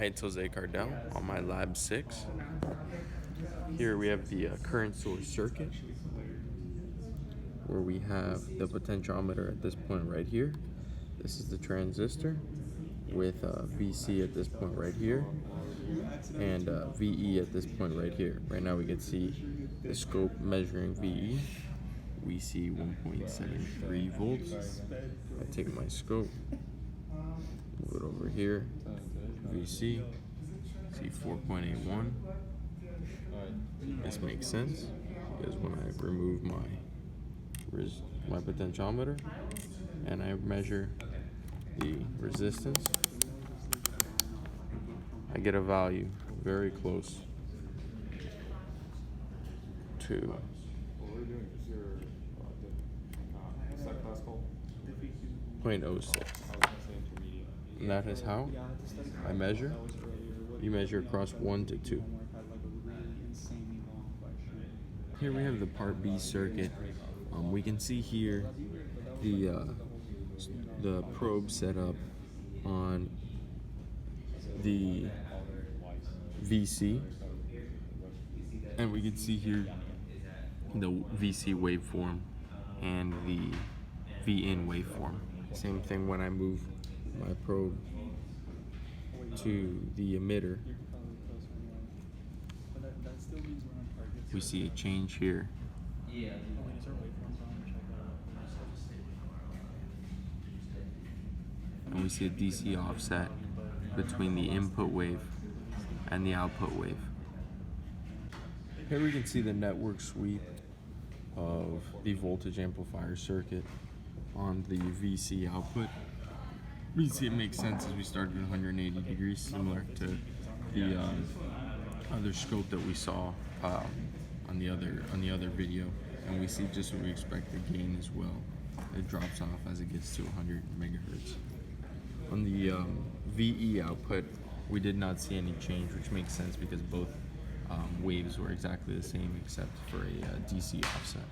Hi, it's Jose Cardell on my Lab6. Here we have the current source circuit, where we have the potentiometer at this point right here. This is the transistor with VC at this point right here, and VE at this point right here. Right now we can see the scope measuring VE. We see 1.73 volts. I take my scope, move it over here, VC, see 4.81. This makes sense because when I remove my potentiometer and I measure the resistance, I get a value very close to 0.06. And that is how I measure. You measure across 1 to 2. Here we have the part B circuit. We can see here the probe set up on the VC, and we can see here the VC waveform and the VIN waveform. Same thing when I move my probe to the emitter. We see a change here. And we see a DC offset between the input wave and the output wave. Here we can see the network sweep of the voltage amplifier circuit on the VC output. We see it makes sense as we started at 180 degrees, similar to the other scope that we saw on the other video, and we see just what we expect the gain as well. It drops off as it gets to 100 megahertz. On the VE output, we did not see any change, which makes sense because both waves were exactly the same except for a DC offset.